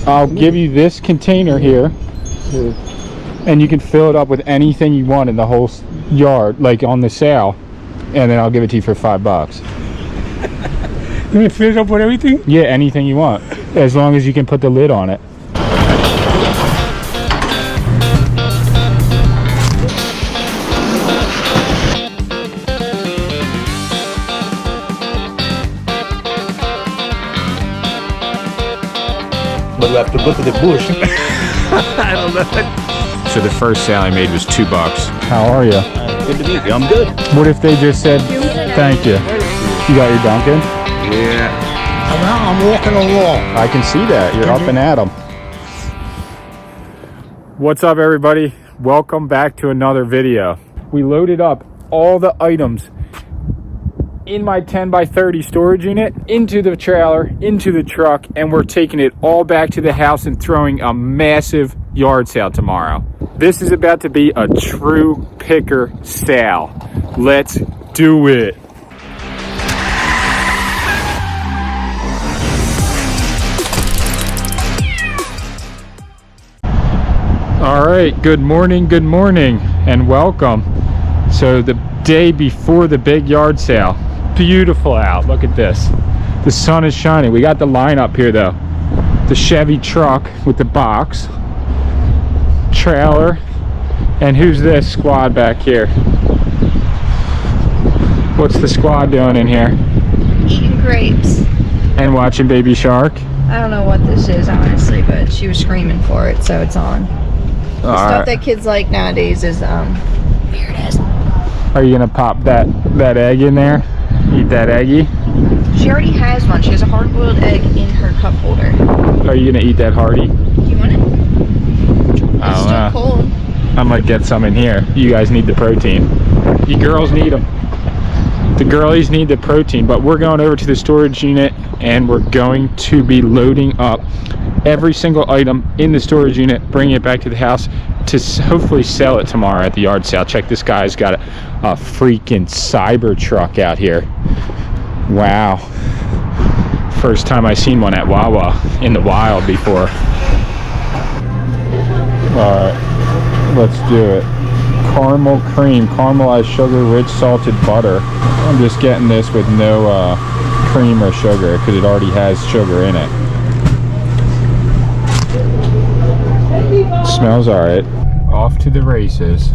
I'll give you this container here, and you can fill it up with anything you want in the whole yard, like on the sale, and then I'll give it to you for $5. You want to fill it up with everything? Yeah, anything you want, as long as you can put the lid on it. But we have to go to the bush. I don't know. So the first sale I made was $2. How are you? Good to meet you. I'm good. What if they just said, thank you? You got your Dunkin'? Yeah. I'm walking along. I can see that. You're up and at 'em. What's up, everybody? Welcome back to another video. We loaded up all the items in my 10 by 30 storage unit into the trailer, into the truck, and we're taking it all back to the house and throwing a massive yard sale tomorrow. This is about to be a true picker sale. Let's do it. All right, good morning, and welcome. So the day before the big yard sale, beautiful out. Look at this. The sun is shining. We got the line up here though. The Chevy truck with the box, trailer, and who's this squad back here? What's the squad doing in here? Eating grapes. And watching Baby Shark? I don't know what this is, honestly, but she was screaming for it, so it's on. The stuff that kids like nowadays is, here it is. Are you gonna pop that egg in there? Eat that eggie? She already has one. She has a hard-boiled egg in her cup holder. Are you gonna eat that Hardy? Do you want it? It's still cold. I might get some in here. You guys need the protein. You girls need them. The girlies need the protein, but we're going over to the storage unit and we're going to be loading up every single item in the storage unit, bringing it back to the house to hopefully sell it tomorrow at the yard sale. Check, this guy's got a freaking Cybertruck out here. Wow. First time I seen one at Wawa in the wild before. Alright, let's do it. Caramel cream, caramelized sugar, rich salted butter. I'm just getting this with no cream or sugar because it already has sugar in it. Smells alright. Off to the races.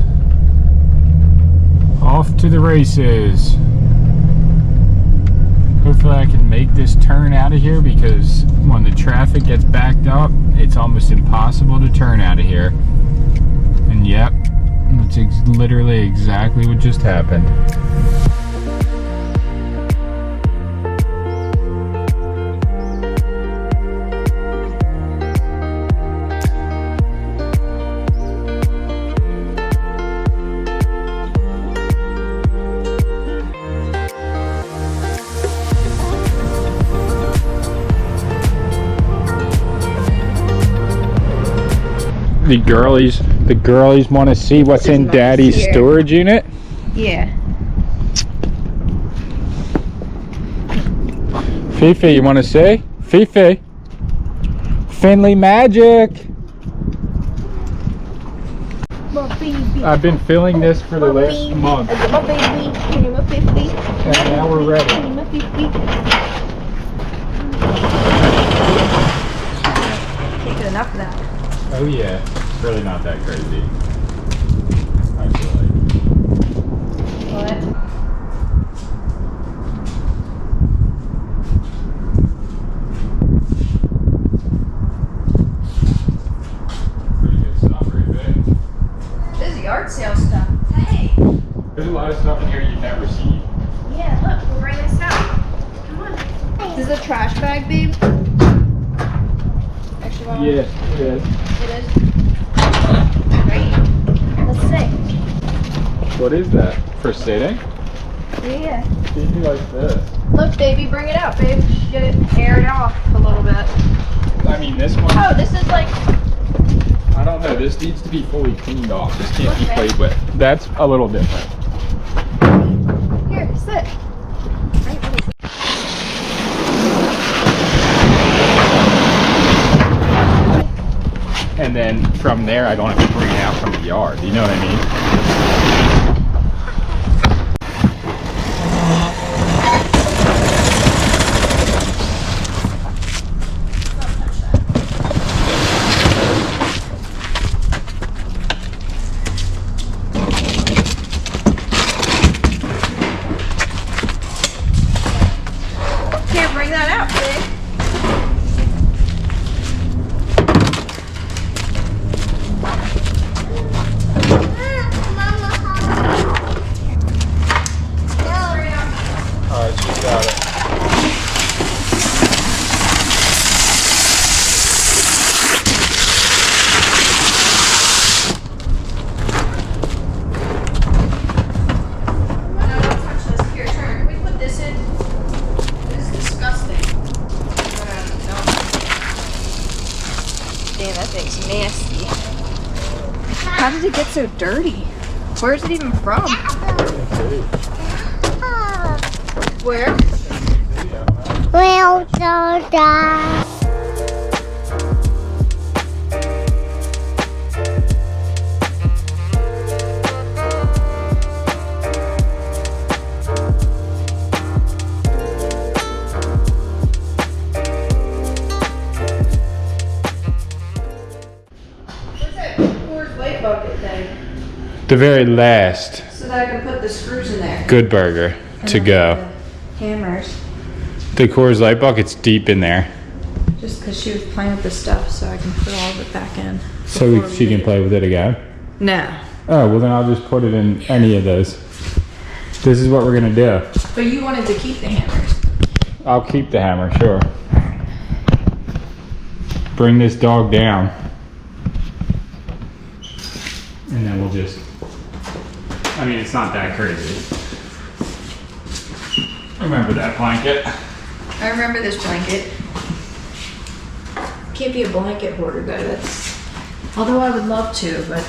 Off to the races. Hopefully I can make this turn out of here because when the traffic gets backed up, it's almost impossible to turn out of here. And yep, that's literally exactly what just happened. The girlies want to see what's in Daddy's storage unit. Yeah. Fifi, you want to say? Fifi. Finley Magic. I've been filling this for the last month. And now we're ready. Can't get enough of that. Oh yeah, it's really not that crazy. I feel like. What? Pretty good stuff, right there. This is yard sale stuff. Hey! There's a lot of stuff in here you've never seen. Yeah, look, we'll bring this out. Come on. This is a trash bag, babe. Extra long? Yeah, it is. It is. Right. Let's see. What is that? For sitting? Yeah. Fifi likes this. Look, baby, bring it out, babe. Get it aired off a little bit. I mean, this one. Oh, this is like. I don't know. This needs to be fully cleaned off. This can't be Okay. played with. That's a little different. Here, sit. Right, let me see. And then from there, I don't have to bring it out from the yard. You know what I mean? Can't bring that out, kid. Alright, she's got it. Here, turn. Can we put this in? This is disgusting. Damn, that thing's nasty. How did it get so dirty? Where is it even from? Where? Well, so done. Where's that Coors Light bucket thing? The very last So that I can put the screws in there. Good Burger to go. The hammers. The Coors Light bucket's deep in there. Just because she was playing with the stuff, so I can put all of it back in. So before we she can leave. play with it again? No. Oh, well then I'll just put it in any of those. This is what we're gonna do. But you wanted to keep the hammers. I'll keep the hammer, sure. Bring this dog down. And then we'll just, I mean, it's not that crazy. Remember that blanket? I remember this blanket. Can't be a blanket hoarder though. That's. Although I would love to, but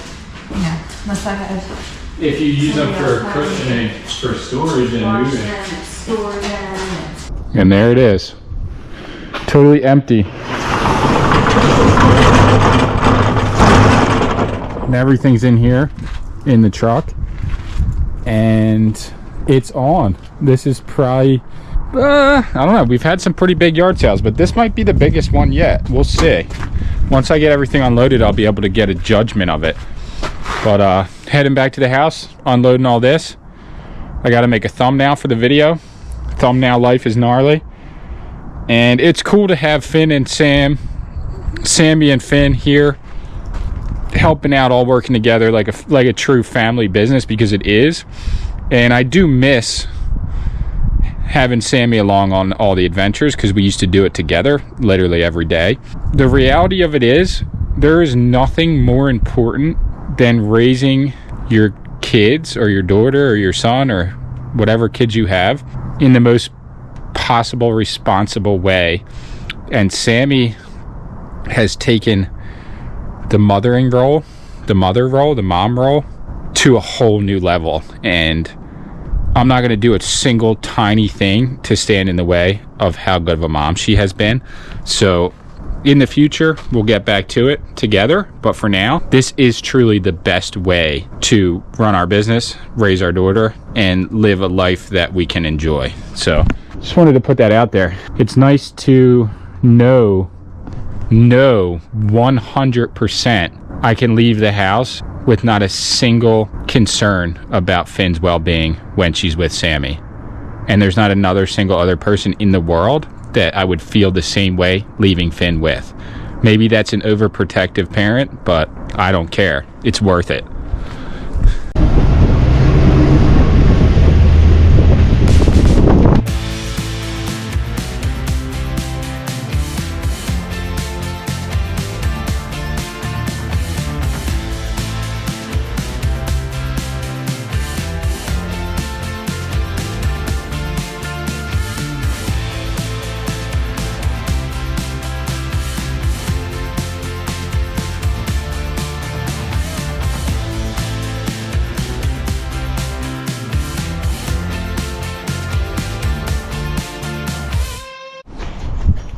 you know, unless I have If you use them for cushioning, for storage and wash moving. them and store them. And there it is. Totally empty. And everything's in here in the truck. And it's on. This is probably, I don't know. We've had some pretty big yard sales, but this might be the biggest one yet. We'll see. Once I get everything unloaded, I'll be able to get a judgment of it. But heading back to the house, unloading all this. I got to make a thumbnail for the video. Thumbnail life is gnarly. And it's cool to have Finn and Sammy and Finn here helping out, all working together like a true family business, because it is. And I do miss having Sammy along on all the adventures, because we used to do it together literally every day. The reality of it is, there is nothing more important than raising your kids or your daughter or your son or whatever kids you have in the most possible responsible way. And Sammy has taken the mothering role, the mom role, to a whole new level. And I'm not going to do a single tiny thing to stand in the way of how good of a mom she has been. So in the future, we'll get back to it together. But for now, this is truly the best way to run our business, raise our daughter, and live a life that we can enjoy. So just wanted to put that out there. It's nice to know 100% I can leave the house with not a single concern about Finn's well-being when she's with Sammy. And there's not another single other person in the world that I would feel the same way leaving Finn with. Maybe that's an overprotective parent, but I don't care. It's worth it.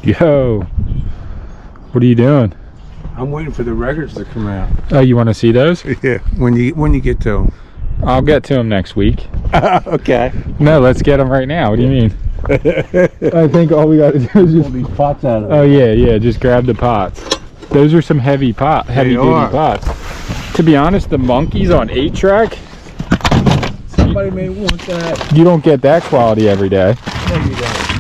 Yo, what are you doing? I'm waiting for the records to come out. Oh, you want to see those? Yeah, when you get to them. I'll get to them next week. Okay. No, let's get them right now. What do you mean? I think all we got to do is just... These pots out of Oh yeah, just grab the pots. Those are some heavy duty are. pots. To be honest, the monkeys on 8-track, Somebody may want that. you don't get that quality every day. No, you don't.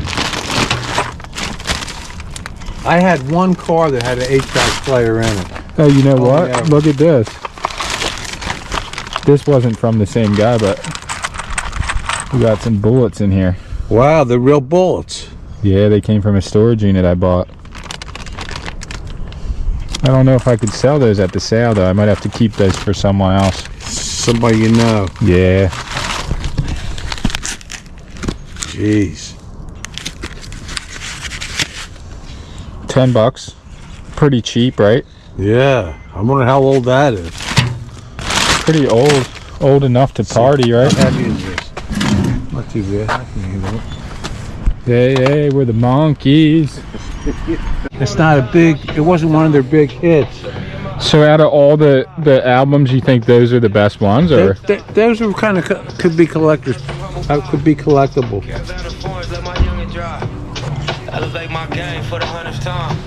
I had one car that had an 8-track player in it. Oh, you know what? yeah. Look at this. This wasn't from the same guy, but we got some bullets in here. Wow, they're real bullets. Yeah, they came from a storage unit I bought. I don't know if I could sell those at the sale though. I might have to keep those for someone else. Somebody you know. Yeah. Jeez. $10. Pretty cheap, right? Yeah. I wonder how old that is. Pretty old. Old enough to party, right? How heavy is this? Not too bad. I can handle it. Hey, we're the monkeys. It's not a big, it wasn't one of their big hits. So out of all the albums, you think those are the best ones, or? Those are kind of, could be collectors, could be collectible.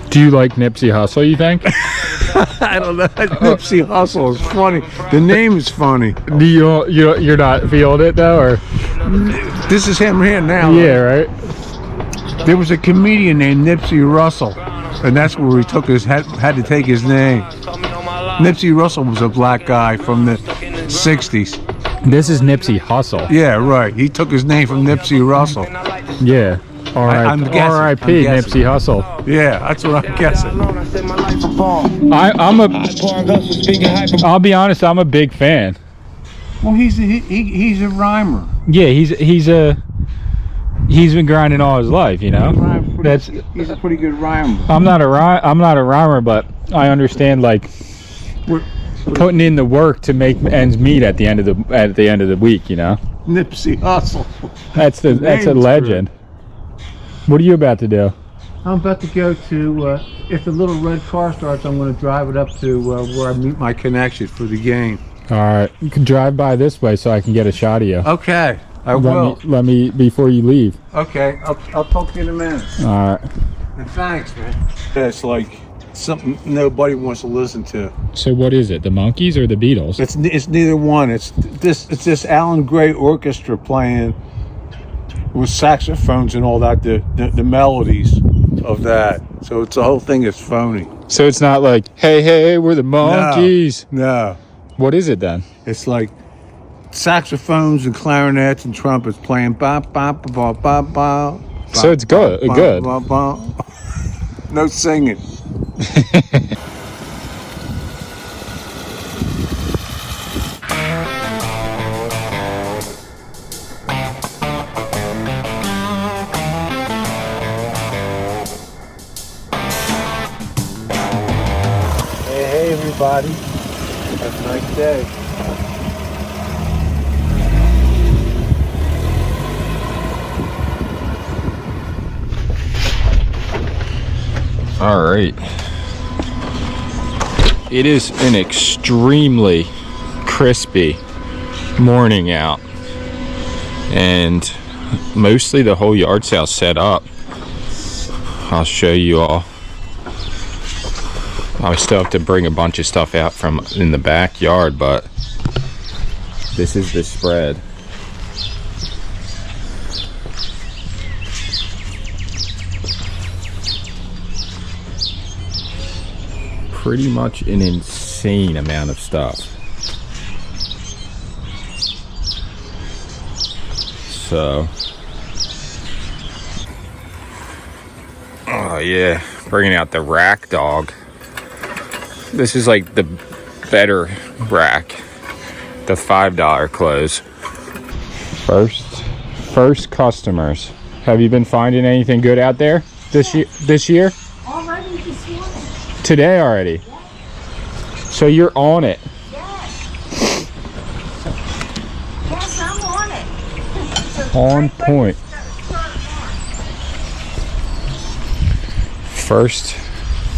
Do you like Nipsey Hussle, you think? I don't know. Nipsey Hussle is funny. The name is funny. Do you're not feeling it though, or? This is him here now. Yeah, right? There was a comedian named Nipsey Russell, and that's where he took had to take his name. Nipsey Russell was a black guy from the 60s. This is Nipsey Hussle. Yeah, right. He took his name from Nipsey Russell. Yeah. I'm guessing. R.I.P. Nipsey Hussle. Yeah, that's what I'm guessing. I'll be honest, I'm a big fan. Well, he's a rhymer. Yeah, he's been grinding all his life, you know. He's a pretty good rhymer. I'm not a rhymer, but I understand like putting in the work to make ends meet at the end of the week, you know. Nipsey Hussle. That's a legend. What are you about to do? I'm about to go to, if the little red car starts, I'm going to drive it up to where I meet my connection for the game. All right, you can drive by this way so I can get a shot of you. Okay, I will. Let me before you leave. Okay, I'll talk to you in a minute. All right. And thanks, man. It's like something nobody wants to listen to. So what is it? The Monkees or the Beatles? It's neither one. It's this Alan Gray orchestra playing with saxophones and all that. The melodies of that. So it's the whole thing is phony. So it's not like, hey, we're the Monkees. No. What is it then? It's like saxophones and clarinets and trumpets playing ba ba ba ba ba ba. So it's good. Good. Ba, ba. No singing. Hey everybody. Have a nice day. All right. It is an extremely crispy morning out, and mostly the whole yard sale set up. I'll show you all. I still have to bring a bunch of stuff out from in the backyard, but this is the spread. Pretty much an insane amount of stuff. So, oh yeah, bringing out the rack dog. This is like the better rack, the $5 clothes. First customers. Have you been finding anything good out there this year? Already this morning. Today already? So you're on it. Yes. Yes, I'm on it. On point.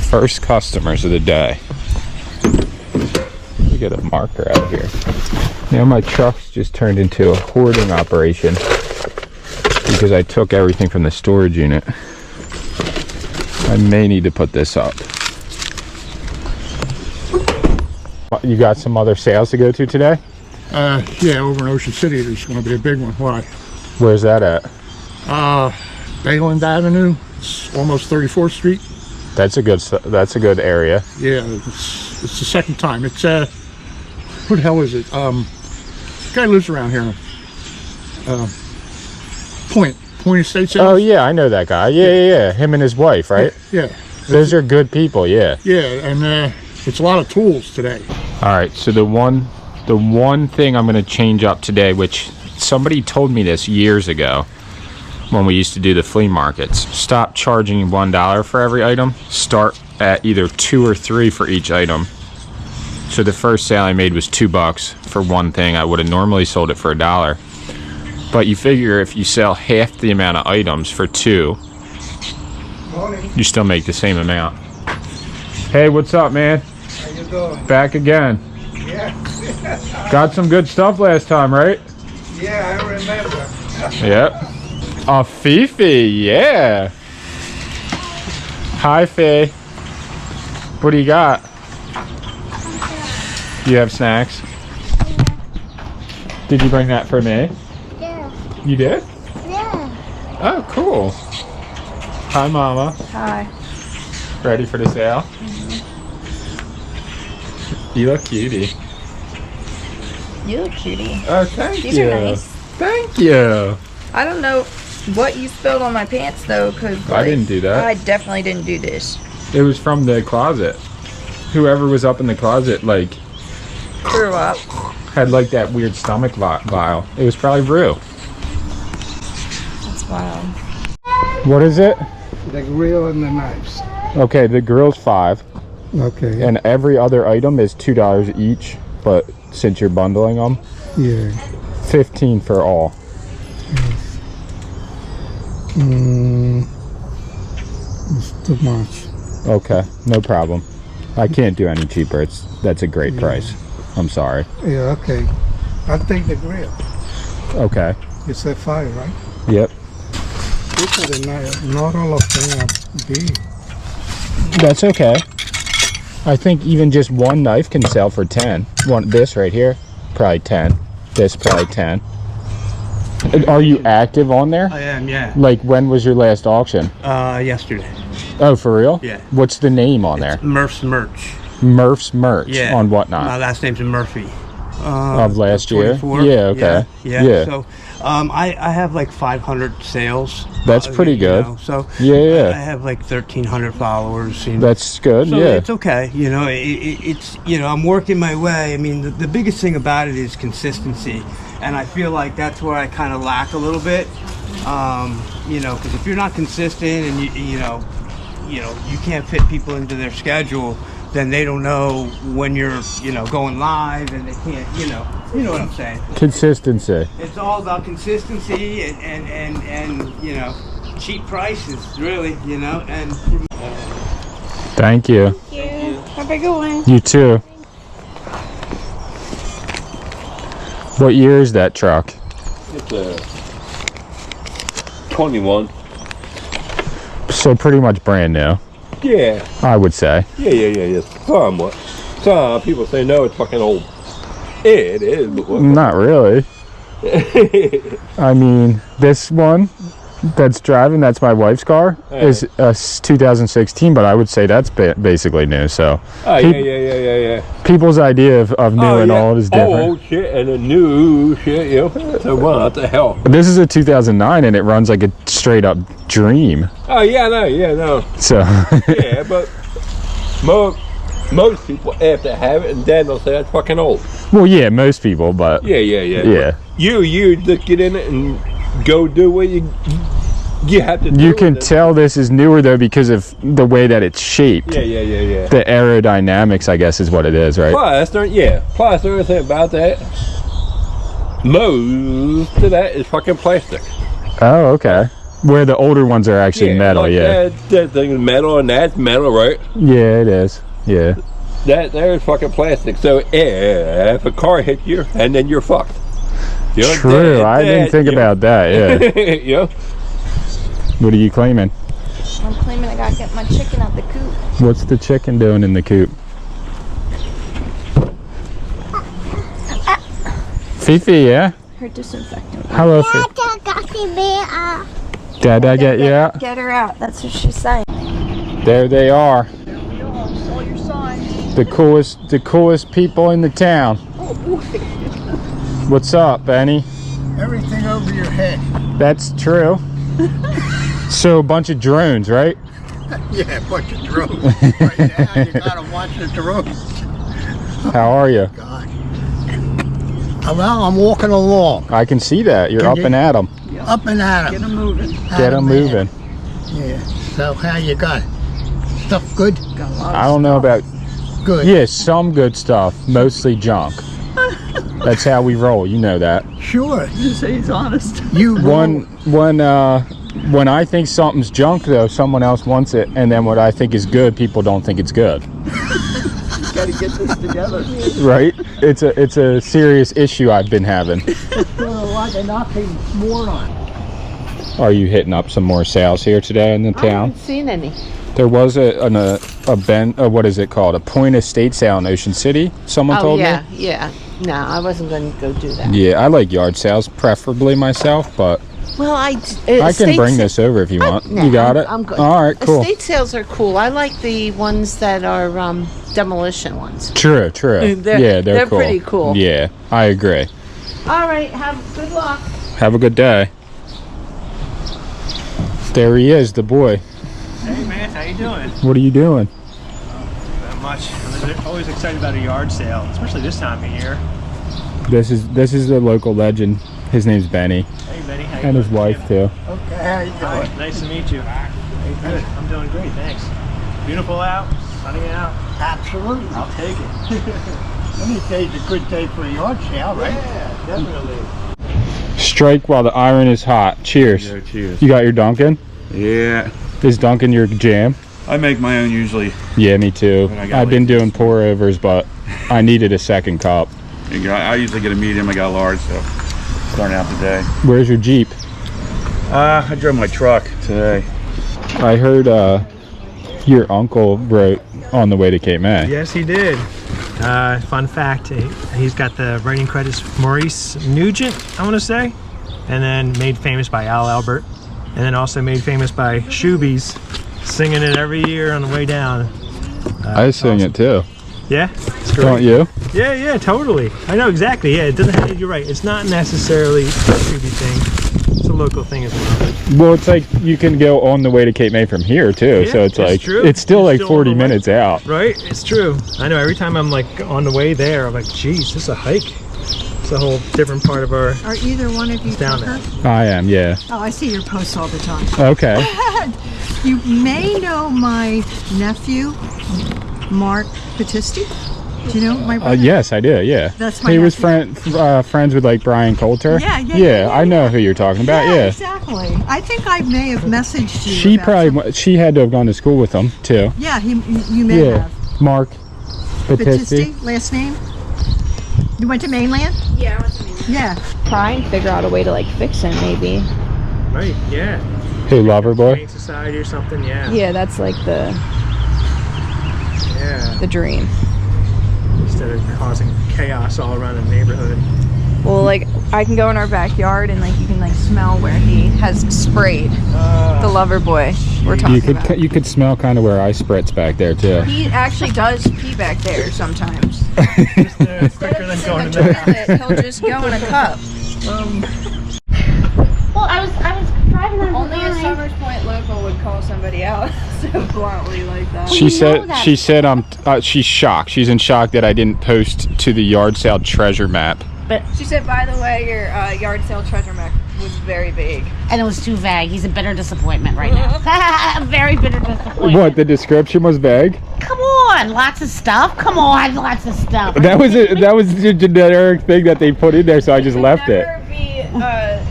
First customers of the day. We get a marker out here. Now my truck's just turned into a hoarding operation because I took everything from the storage unit. I may need to put this up. You got some other sales to go to today? Yeah, over in Ocean City, there's going to be a big one. Why? Where's that at? Bayland Avenue. It's almost 34th Street. That's a good area. Yeah, it's the second time. It's what the hell is it? Guy lives around here. Point Estate Sales. Oh yeah, I know that guy. Yeah. Him and his wife, right? Yeah. Those are good people. Yeah. Yeah, and it's a lot of tools today. All right. So the one thing I'm going to change up today, which somebody told me this years ago when we used to do the flea markets, stop charging $1 for every item. Start at either 2 or 3 for each item. So the first sale I made was $2 for one thing. I would have normally sold it for $1. But you figure if you sell half the amount of items for 2, you still make the same amount. Hey, what's up, man? How you doing? Back again. Yeah. Got some good stuff last time, right? Yeah, I remember. Yep. Oh, Fifi, yeah. Hi, Faye. What do you got? Do you have snacks? Did you bring that for me? Yeah. You did? Yeah. Oh, cool. Hi, Mama. Hi. Ready for the sale? You look cutie. You look cutie. Oh, thank These you. are nice. Thank you. I don't know what you spilled on my pants though, because I didn't do that. I definitely didn't do this. It was from the closet. Whoever was up in the closet, like, Threw up. had like that weird stomach vial. It was probably Rue. That's wild. What is it? The grill and the knives. Okay, the grill's $5, Okay. and every other item is $2 each. But since you're bundling them, Yeah. $15 for all. It's too much. Okay, no problem. I can't do any cheaper. That's a great price. I'm sorry. Yeah, okay. I'll take the grill. Okay. You said 5, right? Yep. These are the knives. Not all of them are big. That's okay. I think even just one knife can sell for 10. This right here, probably 10. This probably 10. Are you active on there? I am, yeah. Like, when was your last auction? Yesterday. Oh, for real? Yeah. What's the name on there? Murph's Merch. Murph's Merch. Yeah. On My whatnot? last name's Murphy. Of last year? 24. Yeah, okay. Yeah. So, I have like 500 sales. That's pretty good. So, Yeah. I have like 1,300 followers. That's good, So yeah. it's okay, it's I'm working my way. I mean, the biggest thing about it is consistency, and I feel like that's where I kind of lack a little bit. Because if you're not consistent and you can't fit people into their schedule, then they don't know when you're going live, and they can't you know what I'm saying. Consistency. It's all about consistency and cheap prices, really, and Thank you. Have a good one. You too. What year is that truck? It's 21. So pretty much brand new, Yeah, I would say. yeah. Somewhat. Some people say no, it's fucking old. It is, but what? Not really. I mean, this one that's driving, that's my wife's car, is a 2016, but I would say that's basically new. So Oh, yeah. people's idea of new and old is different. Old shit and a new shit, So what the hell? This is a 2009 and it runs like a straight up dream. Oh, yeah, no. So Yeah, but most people have to have it, and then they'll say that's fucking old. well, yeah, most people, but Yeah. yeah. You just get in it and go do what you have to do. You can and then- tell this is newer though because of the way that it's shaped. Yeah. The aerodynamics, I guess, is what it is, right? Plus, the only thing about that, most of that is fucking plastic. Oh, okay. Where the older ones are actually metal, like yeah. That thing is metal, and that's metal, right? Yeah, it is. Yeah. That there's fucking plastic. So if a car hits you, and then you're fucked. You're True. dead, I didn't think yeah. about that. Yeah. Yeah. What are you claiming? I'm claiming I gotta get my chicken out the coop. What's the chicken doing in the coop? Fifi, yeah? Her disinfectant. Hello, Fifi. Dad, get you out? Get her out. That's what she's saying. There they are. Saw your sign. The coolest people in the town. What's up, Benny? Everything over your head. That's true. So a bunch of drones, right? Yeah, a bunch of drones. Right now, you gotta watch the drones. How are you? God. Well, I'm walking along. I can see that. You're Can up you- and at 'em. Up and at 'em. Get 'em moving. Get 'em moving. Yeah. So how you got it? Stuff good? Got a lot of I don't know about... Good. Yeah, some good stuff. Mostly junk. That's how we roll. You know that. Sure. You say he's honest. You When I think something's junk, though, someone else wants it, and then what I think is good, people don't think it's good. Gotta get this together. Right? It's a serious issue I've been having. like a nothing moron. Are you hitting up some more sales here today in the I town? haven't seen any. There was what is it called? A point estate sale in Ocean City. Someone Oh told yeah, me. yeah. No, I wasn't going to go do that. Yeah, I like yard sales, preferably myself, but Well, I can bring this over if you want. No, You got it? I'm good. All right, cool. Estate sales are cool. I like the ones that are demolition ones. True. They're cool. pretty cool. Yeah, I agree. All right, have good luck. Have a good day. There he is, the boy. Hey man, how you doing? What are you doing? Not much. I'm always excited about a yard sale, especially this time of year. This is a local legend. His name's Benny, Hey Benny, how you and his doing? wife too. Okay, how you Hi, doing? nice to meet you. Good. I'm doing great, thanks. Beautiful out, sunny out. Absolutely. I'll take it. Any day's a good day for a yard sale, right? Yeah, definitely. Strike while the iron is hot. Cheers. Yeah, cheers. You got your Dunkin'? Yeah, Is Dunkin' your jam? I make my own usually. Yeah, me too. But I got I've been lazy. doing pour overs, but I needed a second cup. I usually get a medium. I got a large, so starting out today. Where's your Jeep? I drove my truck today. I heard your uncle wrote On the Way to Cape May. Yes, he did. Fun fact, he's got the writing credits Maurice Nugent, I want to say, and then made famous by Al Albert, and then also made famous by Shoobies, singing it every year on the way down. I sing it too. Yeah? It's great. Don't you? Yeah, totally. I know exactly. Yeah, it doesn't. You're right. It's not necessarily a Shooby thing. It's a local thing as well. Well, it's like you can go on the way to Cape May from here too, Yeah, so it's like true. it's still You're like still 40 on the way. minutes out. Right? It's true. I know. Every time I'm like on the way there, I'm like, geez, this is a hike. It's a whole different part of our. Are either one of you down trucker? I am, yeah. Oh, I see your posts all the time. Okay. You may know my nephew, Mark Battisti. Do you know my brother? Yes, I do. Yeah. That's my He was nephew. friends with like Brian Coulter. Yeah, I know who you're talking about. Yeah. Exactly. I think I may have messaged you. She about probably she had to have gone to school with him too. Yeah, you may Yeah. have. Mark Battisti. Battisti, last name? You went to mainland? Yeah, I want to mean Yeah. try and figure out a way to like fix him maybe. Right. Yeah. Who, Loverboy? Humane Society or something. Yeah. Yeah, that's like the Yeah. dream. Instead of causing chaos all around the neighborhood. Well, like I can go in our backyard and like you can like smell where he has sprayed the lover boy we're talking about. You could smell kind of where I spritz back there too. He actually does pee back there sometimes. Quicker than going to the house. He'll just go in a cup. Well, I was driving on Only a Summers Point local would call somebody out so bluntly like that. She said she's shocked. She's in shock that I didn't post to the yard sale treasure map. She said, by the way, your yard sale treasure map was very big. And it was too vague. He's a bitter disappointment right now. A very bitter disappointment. What, the description was vague? Come on, lots of stuff. Come on, lots of stuff. That was the generic thing that they put in there, so I just left it. Never be,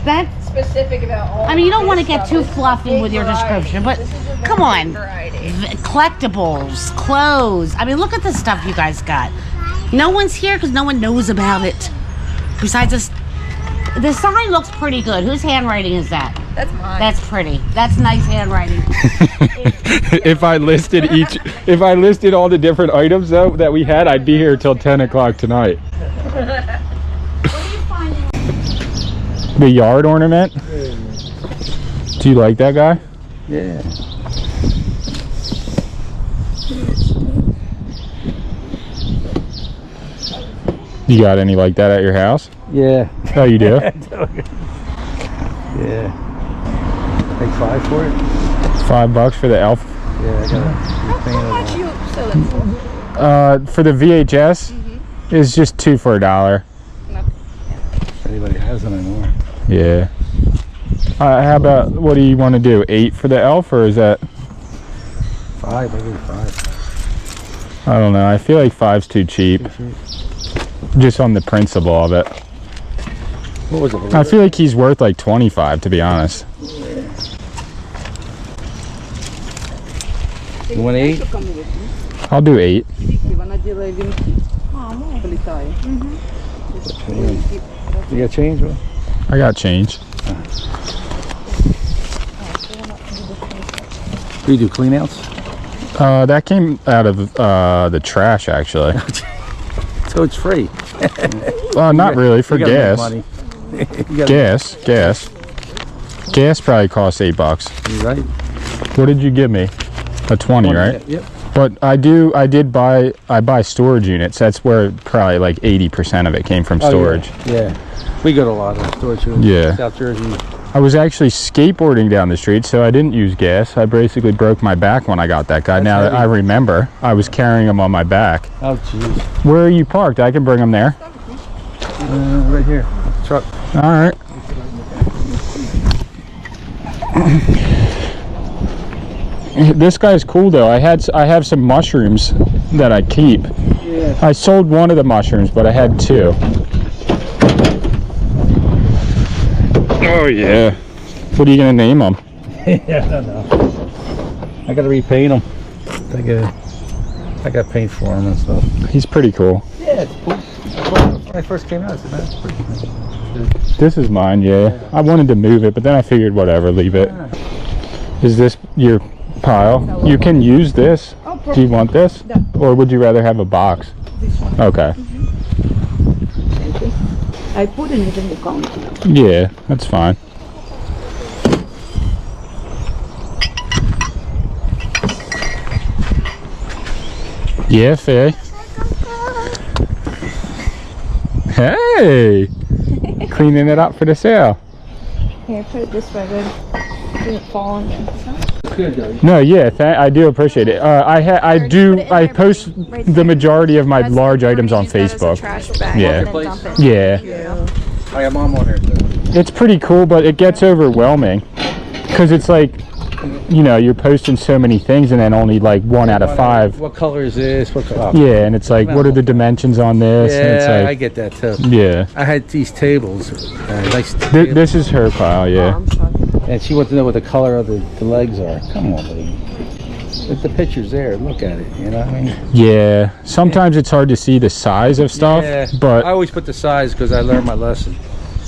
That's specific about all. I mean, you don't want to this get stuff. too This is a fluffy big with your variety. description, but This is a very come on. big variety. Collectibles, clothes. I mean, look at the stuff you guys got. No one's here because no one knows about it. Besides us, the sign looks pretty good. Whose handwriting is that? That's mine. That's pretty. That's nice handwriting. If I listed all the different items though that we had, I'd be here till 10 o'clock tonight. The yard ornament? Do you like that guy? Yeah. You got any like that at your house? Yeah. Oh, you do? Yeah. Take 5 for it? $5 for the elf. Yeah, I got How much you sell it for? For the VHS, it's just 2 for $1. If anybody has them anymore. Yeah. How about, what do you want to do? 8 for the elf, or is that? 5, maybe 5. I don't know. I feel like 5's too cheap. Just on the principle of it. What was it? I feel like he's worth like 25, to be honest. You want 8? I'll do 8. You got change, bro? I got change. Do you do clean outs? That came out of the trash, actually. So it's free. Not really, for You gotta make gas. money. You gotta- Gas probably costs $8. You right? What did you give me? A 20, right? Yep. But I buy storage units. That's where probably like 80% of it came from storage. Oh, yeah. We go to a lot of storage units. Yeah. South Jersey. I was actually skateboarding down the street, so I didn't use gas. I basically broke my back when I got that guy. That's Now that heavy. I remember, I was carrying him on my back. Oh, jeez. Where are you parked? I can bring him there. Right here. Truck. All right. This guy's cool though. I have some mushrooms that I keep. Yeah. I sold one of the mushrooms, but I had 2. Oh yeah. What are you gonna name them? Yeah, I don't know. I gotta repaint them. I got paint for him and stuff. He's pretty cool. Yeah, it's cool. When I first came out, I said, that's pretty cool. This is mine, yeah. I wanted to move it, but then I figured whatever, leave it. Is this your pile? You can use this. Do you want this? Or would you rather have a box? This one. Okay. I put it in the counter. Yeah, that's fine. Yeah, Faye. Hey! Cleaning it up for the sale. Here, put it this way, good. Didn't fall on you. No, yeah, I do appreciate it. I post the majority of my large items on Facebook. Yeah. Yeah. I got mom on here. It's pretty cool, but it gets overwhelming because it's like, you know, you're posting so many things and then only like 1 out of 5. What color is this? What color? Yeah, and it's like, what are the dimensions on this? And it's Yeah, like, I get that too. yeah. I had these tables. Nice This is her pile, yeah. And she wants to know what the color of the legs are. Come on, buddy. If the picture's there, look at it. You know what I mean? Yeah. Sometimes it's hard to see the size of stuff, Yeah, but I always put the size because I learned my lesson.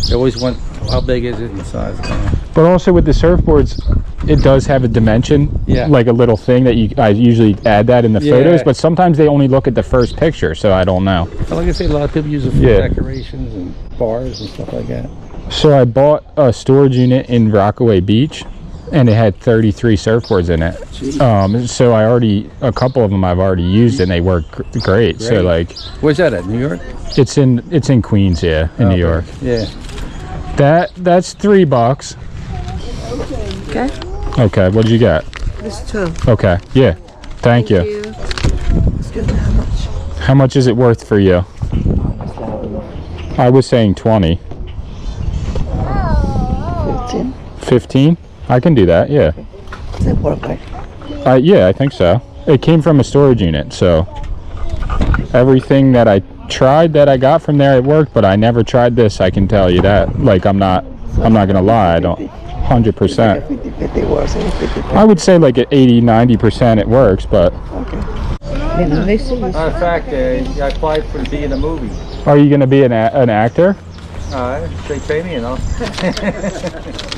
I always want how big is it and the size. also with the surfboards, it does have a dimension, Yeah. like a little thing that I usually add that in the Yeah. photos, but sometimes they only look at the first picture, so I don't know. But like I say, a lot of people use it for Yeah. decorations and bars and stuff like that. So I bought a storage unit in Rockaway Beach, and it had 33 surfboards in it. So a couple of them I've already used, and they work great. So like, Where's that at? New York? it's in Queens, yeah, in New York. Yeah. That's $3. Okay. Okay, what did you got? This too. Okay, yeah, thank you. Excuse me, how much? How much is it worth for you? I was saying 20. 15. 15? I can do that, yeah. Does that work right? Yeah, I think so. It came from a storage unit, so everything that I tried that I got from there, it worked, but I never tried this, I can tell you that. Like, I'm not I'm not gonna lie, I don't 100%. 50-50 was it? 50-50. I would say like at 80-90% it works, but Matter of fact, I applied for to be in a movie. are you gonna be an actor? They pay me enough.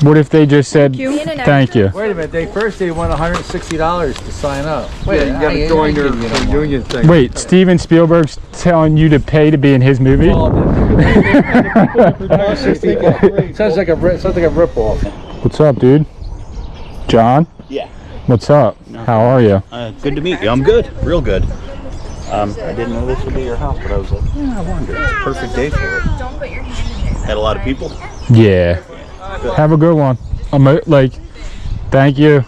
What if they just said thank you? Wait a minute, they want $160 to sign up. Wait, you gotta join their union thing. Wait, Steven Spielberg's telling you to pay to be in his movie? Sounds like a rip-off. What's up, dude? John? Yeah. What's up? How are you? Good to meet you. I'm good. Real good. I didn't know this would be your house, but I was like, yeah, I wonder. It's a perfect day for it. Had a lot of people? Yeah. Have a good one. I'm like, thank you.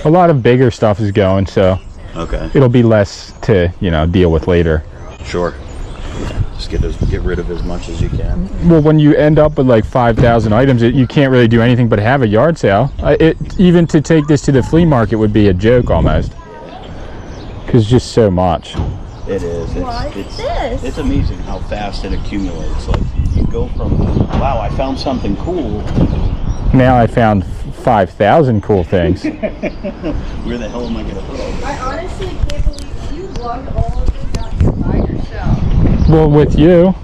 A lot of bigger stuff is going, so Okay. it'll be less to, deal with later. Sure. Yeah, just get rid of as much as you can. Well, when you end up with like 5,000 items, you can't really do anything but have a yard sale. Even to take this to the flea market would be a joke almost. Because just so much. It is. It's amazing how fast it accumulates. Like, you go from, wow, I found something cool. Now I found 5,000 cool things. Where the hell am I going to put all this? I honestly can't believe you lugged all of this out here by yourself. Well, with you,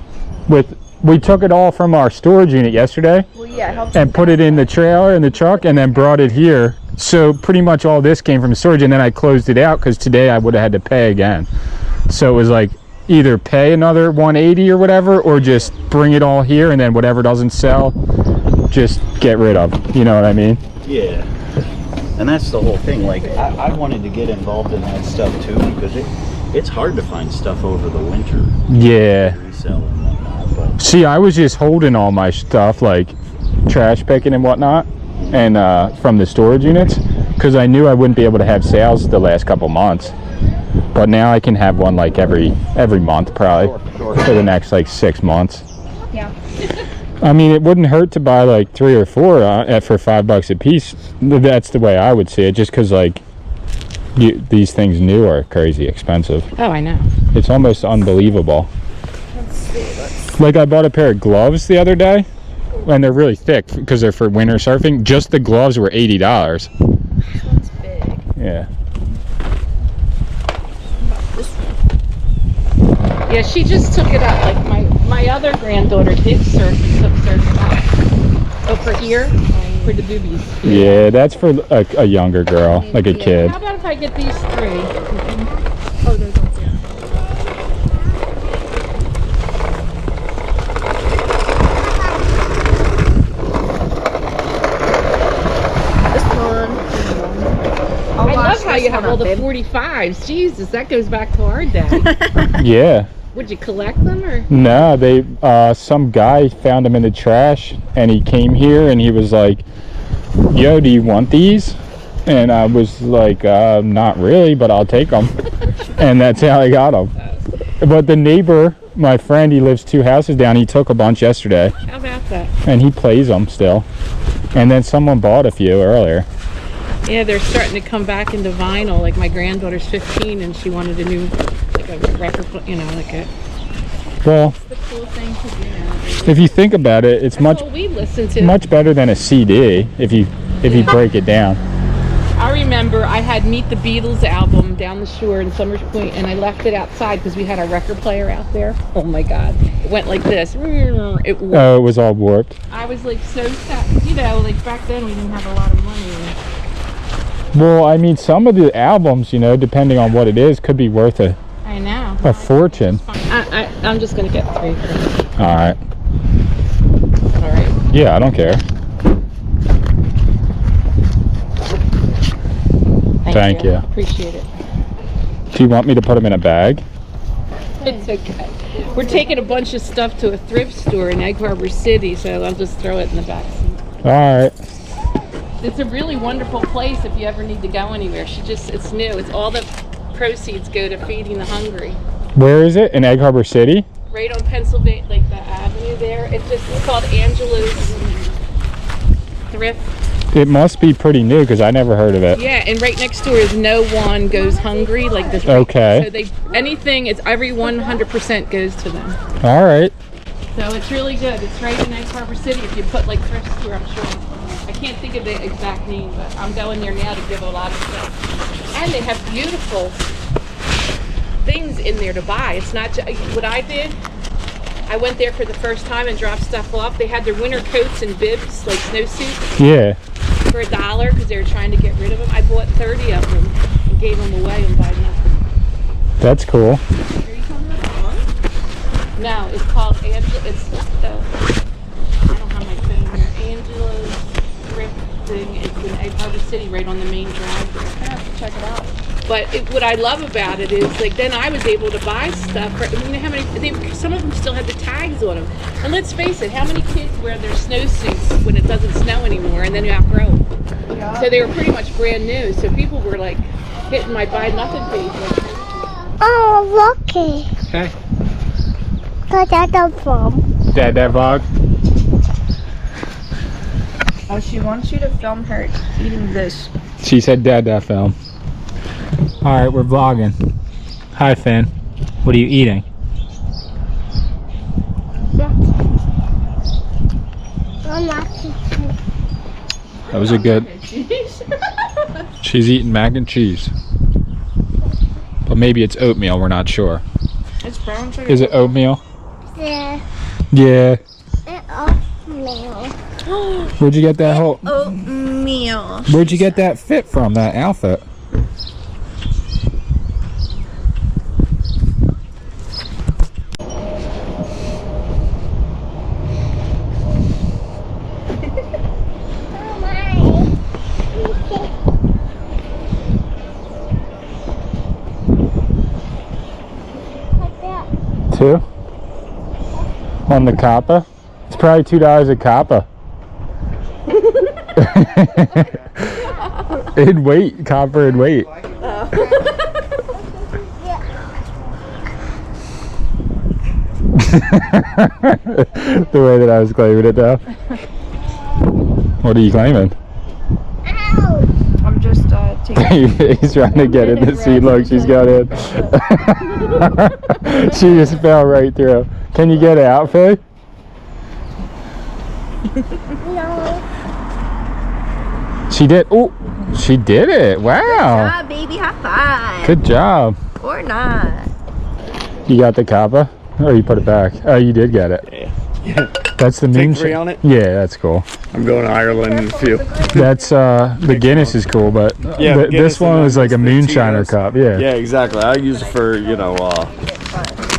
we took it all from our storage unit yesterday. Well, yeah, and put it in the trailer in the truck and then brought it here. So pretty much all this came from storage, and then I closed it out because today I would have had to pay again. So it was like either pay another 180 or whatever, or just bring it all here, and then whatever doesn't sell, just get rid of. You know what I mean? Yeah. And that's the whole thing. Like, I wanted to get involved in that stuff too, because it's hard to find stuff over the winter. Yeah. Resell and whatnot. But See, I was just holding all my stuff, like trash picking and whatnot, and from the storage units, because I knew I wouldn't be able to have sales the last couple months. But now I can have one like every month probably for the next like 6 months. Yeah. I mean, it wouldn't hurt to buy like 3 or 4 for $5 a piece. That's the way I would see it, just because like these things new are crazy expensive. Oh, I know. It's almost unbelievable. Like, I bought a pair of gloves the other day, and they're really thick because they're for winter surfing. Just the gloves were $80. That's big. Yeah. Yeah, she just took it out. Like my other granddaughter did surf and took surfing out. Oh, for here? For the boobies. Yeah, that's for a younger girl, like a kid. How about if I get these 3? Oh, those ones, yeah. This one. I love how you have all the 45s. Jesus, that goes back to our day. Yeah. Would you collect them or? No, they some guy found them in the trash, and he came here and he was like, yo, do you want these? And I was like, not really, but I'll take them. And that's how I got them. But the neighbor, my friend, he lives 2 houses down, he took a bunch yesterday. How about that? And he plays them still. And then someone bought a few earlier. Yeah, they're starting to come back into vinyl. Like my granddaughter's 15 and she wanted a new, like a record, like a. Well, That's the cool thing to do now. if you think about it, it's That's what we listen to. much better than a CD if you break it down. I remember I had Meet the Beatles album down the shore in Summers Point, and I left it outside because we had our record player out there. Oh my God, it went like this. It Oh, it was all warped. I was like so sad. Like back then we didn't have a lot of money. Well, I mean, some of the albums, depending on what it is, could be worth a I know. fortune. I'm just gonna get 3 for you. All right. All right. Yeah, I don't care. Thank you. Appreciate it. Do you want me to put them in a bag? It's okay. We're taking a bunch of stuff to a thrift store in Egg Harbor City, so I'll just throw it in the back seat. All right. It's a really wonderful place if you ever need to go anywhere. It's new. It's all the proceeds go to feeding the hungry. Where is it? In Egg Harbor City? Right on Pennsylvania, like the avenue there. It's called Angelo's Thrift. It must be pretty new because I never heard of it. Yeah, and right next door is No One Goes Hungry, like this. Okay. So every 100% goes to them. All right. So it's really good. It's right in Egg Harbor City. If you put like thrift store, I'm sure. I can't think of the exact name, but I'm going there now to give a lot of stuff. And they have beautiful things in there to buy. It's not what I did. I went there for the first time and dropped stuff off. They had their winter coats and bibs, like snowsuits. Yeah. For $1 because they were trying to get rid of them. I bought 30 of them and gave them away and buy nothing. That's cool. Are you talking about that one? No, it's called Angela. It's I don't have my phone here. Angela's thrift thing. It's in Egg Harbor City, right on the main drive there. I have to check it out. But what I love about it is, like, then I was able to buy stuff. For, I mean, how many? Some of them still had the tags on them. And let's face it, how many kids wear their snowsuits when it doesn't snow anymore, and then you outgrow them? Yeah. So they were pretty much brand new. So people were like hitting my buy nothing page. Like, oh, Rocky. Okay. Where's that from? Dad vlog. Oh, she wants you to film her eating this. She said Dad film. All right, we're vlogging. Hi, Finn. What are you eating? That was a good. She's eating mac and cheese. But maybe it's oatmeal, we're not sure. It's brown sugar. Is it oatmeal? Yeah. Yeah. Oatmeal. Where'd you get that whole... Oatmeal. Where'd you get that fit from, that outfit? Two? On the Kappa? It's probably $2 a Kappa. In weight, copper in weight. The way that I was claiming it now. What are you claiming? I'm just taking. He's trying to get in the seat. Look, she's got in. She just fell right through. Can you get out, Faye? No. She did. Oh, she did it. Wow. Good job, baby. High five. Good job. Or not. You got the Kappa? Or you put it back? Oh, you did get it. Yeah. That's the Take moon. 3 on it? Yeah, that's cool. I'm going to Ireland in a few. That's the Guinness is cool, but Yeah, this one was like a moonshiner cup. Yeah. Yeah, exactly. I use it for, you know,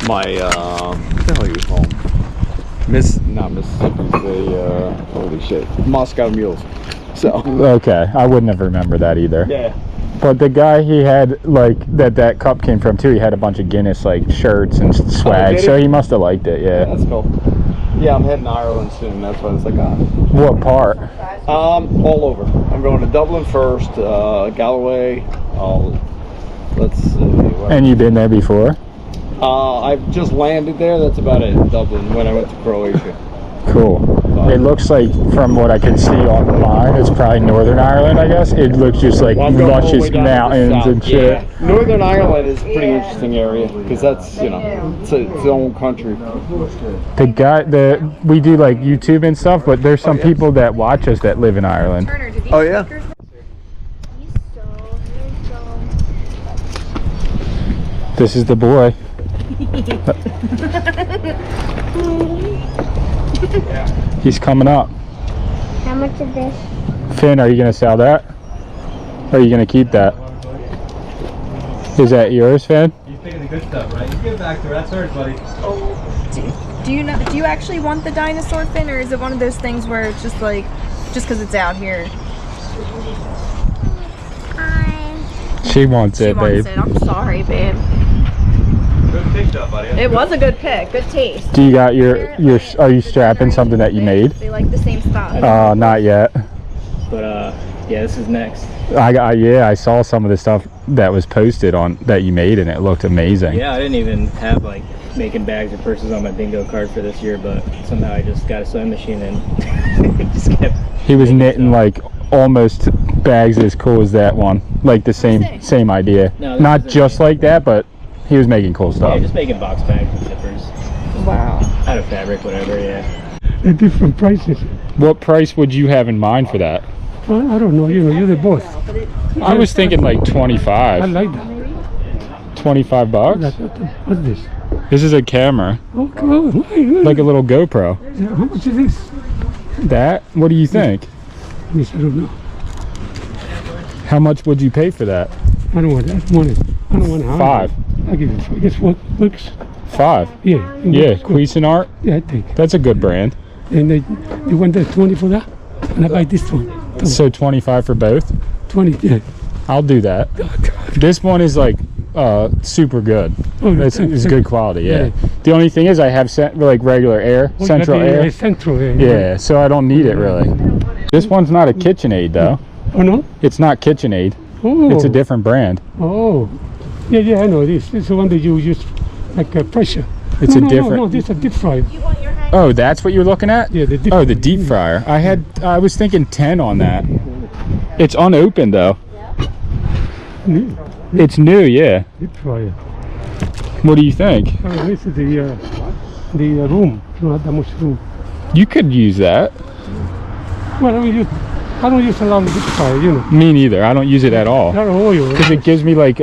my what the hell you call them? Not Mississippi, the holy shit, Moscow mules. So Okay, I wouldn't have remembered that either. yeah. But the guy he had like that cup came from too. He had a bunch of Guinness like shirts and swag, did so he? he must have liked it. Yeah. That's cool. Yeah, I'm heading to Ireland soon. That's why it's like, What part? all over. I'm going to Dublin first, Galloway. Let's see. And you've been there before? I've just landed there. That's about it in Dublin when I went to Croatia. Cool. It looks like, from what I can see online, it's probably Northern Ireland, I guess. It looks just like Well, I'm going all the way luscious down to the mountains south. and shit. Yeah. Northern Ireland is a pretty interesting area because that's, you know, it's its own country. The guy that we do like YouTube and stuff, but there's some people that watch us that live in Ireland. Oh yeah. This is the boy. He's coming up. How much is this? Finn, are you gonna sell that? Or are you gonna keep that? Is that yours, Finn? He's picking the good stuff, right? You give it back to her. That's hers, buddy. Do you actually want the dinosaur fin, or is it one of those things where it's just like, just because it's out here? She wants it, babe. I'm sorry, babe. Good pick up, buddy. It was a good pick. Good taste. Do you got your are you strapping something that you made? They like the same stuff. Not yet. But yeah, this is next. I saw some of the stuff that was posted on that you made, and it looked amazing. Yeah, I didn't even have like making bags or purses on my bingo card for this year, but somehow I just got a sewing machine and just kept. He was knitting like almost bags as cool as that one, like the same idea. No, Not just like that, but he was making cool Yeah, stuff. just making box bags and zippers. Wow. Out of fabric, whatever, yeah. They're different prices. What price would you have in mind for that? Well, I don't know, you know, you're the boss. I was thinking like 25. I like that. 25 bucks? What's this? This is a camera. Oh, come on. Like a little GoPro. Yeah, how much is this? That? What do you think? This, I don't know. How much would you pay for that? I don't want it. I don't want it. I don't want it. 5. I'll give it 5. Guess what works? 5? Yeah. Yeah, Cuisinart? Yeah, I think. That's a good brand. And you want the 20 for that? And I buy this one. So 25 for both? 20, yeah. I'll do that. This one is like super good. Oh, it's good quality, yeah. The only thing is I have like regular air, central air. Central air. Yeah, so I don't need it really. This one's not a KitchenAid though. Oh no? It's not KitchenAid. Oh. It's a different brand. Oh. Yeah, I know this. This is the one that you use like pressure. It's no, a different. No, this is a deep fryer. Oh, that's what you're looking at? Yeah, the deep fryer. Oh, the deep fryer. I was thinking 10 on that. It's unopened though. New. It's new, yeah. Deep fryer. What do you think? Oh, this is the room. Not that much room. You could use that. Well, I don't use a lot of deep fryer, you know. Me neither. I don't use it at all. Not oil. Because it gives me like